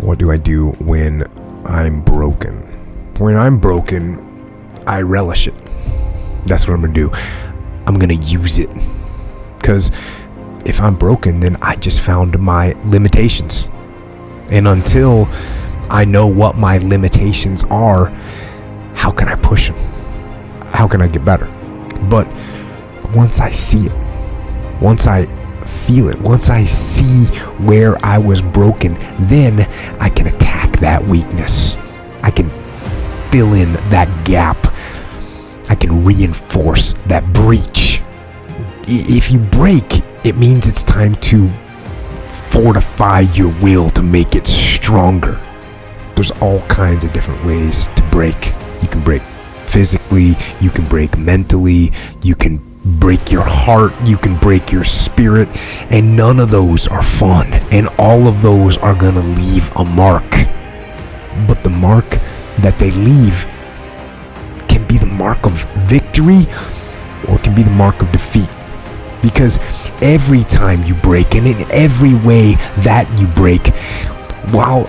What do I do when I'm broken? When I'm broken, I relish it. That's what I'm gonna do. I'm gonna use it. Because if I'm broken, then I just found my limitations. And until I know what my limitations are, how can I push them? How can I get better? But once I see it, once I feel it, once I see where I was broken, then I can attack that weakness. I can fill in that gap. I can reinforce that breach. If you break, it means it's time to fortify your will to make it stronger. There's all kinds of different ways to break. You can break physically, you can break mentally, you can break your heart, you can break your spirit, and none of those are fun, and all of those are gonna leave a mark. But the mark that they leave can be the mark of victory or it can be the mark of defeat. Because every time you break, and in every way that you break, while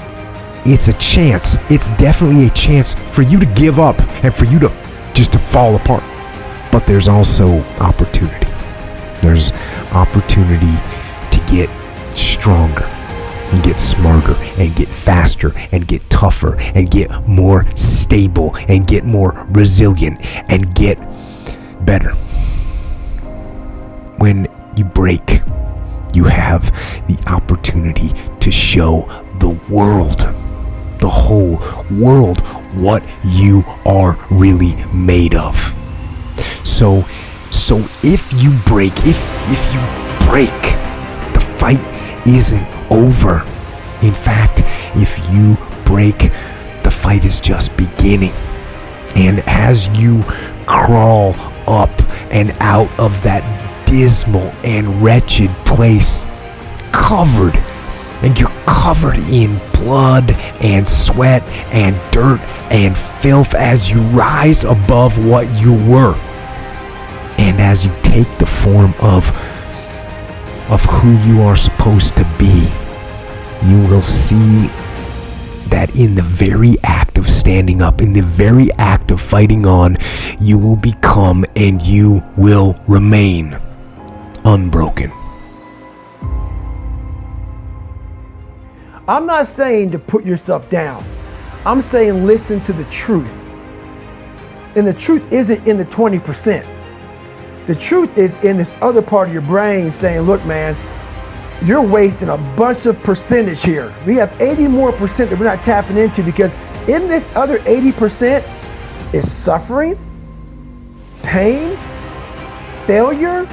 it's a chance, it's definitely a chance for you to give up and for you to just to fall apart. But there's also opportunity. There's opportunity to get stronger and get smarter and get faster and get tougher and get more stable and get more resilient and get better. When you break, you have the opportunity to show the world, the whole world, what you are really made of. So if you break, the fight isn't over. In fact, if you break, the fight is just beginning. And as you crawl up and out of that dismal and wretched place, you're covered in blood and sweat and dirt and filth as you rise above what you were. And as you take the form of who you are supposed to be, you will see that in the very act of standing up, in the very act of fighting on, you will become and you will remain unbroken. I'm not saying to put yourself down. I'm saying listen to the truth. And the truth isn't in the 20%. The truth is in this other part of your brain saying, look, man, you're wasting a bunch of percentage here. We have 80 more percent that we're not tapping into, because in this other 80% is suffering, pain, failure,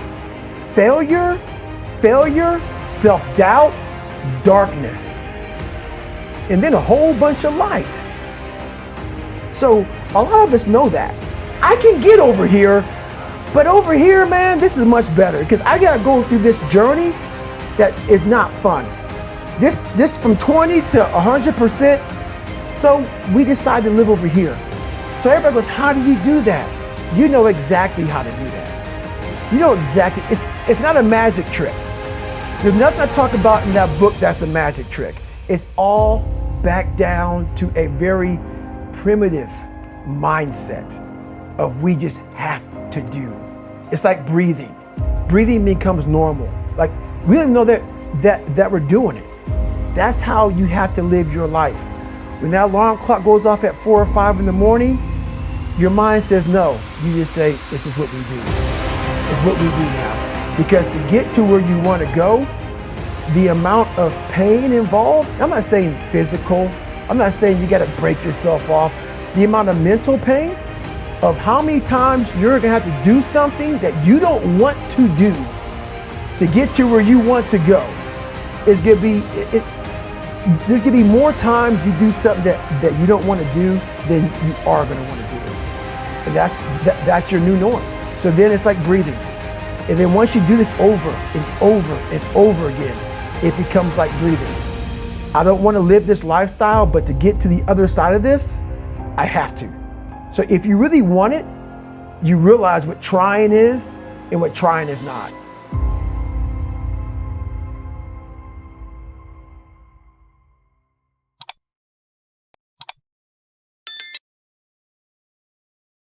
self-doubt, darkness, and then a whole bunch of light. So a lot of us know that. I can get over here, but over here, man, this is much better, because I gotta go through this journey that is not fun. This from 20 to 100%. So we decide to live over here. So everybody goes, how do you do that? You know exactly how to do that. You know exactly, it's not a magic trick. There's nothing I talk about in that book that's a magic trick. It's all back down to a very primitive mindset of we just have to do. It's like breathing. Breathing becomes normal. Like we don't even know that we're doing it. That's how you have to live your life. When that alarm clock goes off at 4 or 5 in the morning, your mind says no. You just say, this is what we do. It's what we do now. Because to get to where you want to go, the amount of pain involved, I'm not saying physical, I'm not saying you got to break yourself off. The amount of mental pain of how many times you're going to have to do something that you don't want to do to get to where you want to go is going to be, there's going to be more times you do something that you don't want to do than you are going to want to do it. And that's your new norm. So then it's like breathing. And then once you do this over and over and over again, it becomes like breathing. I don't want to live this lifestyle, but to get to the other side of this, I have to. So if you really want it, you realize what trying is and what trying is not.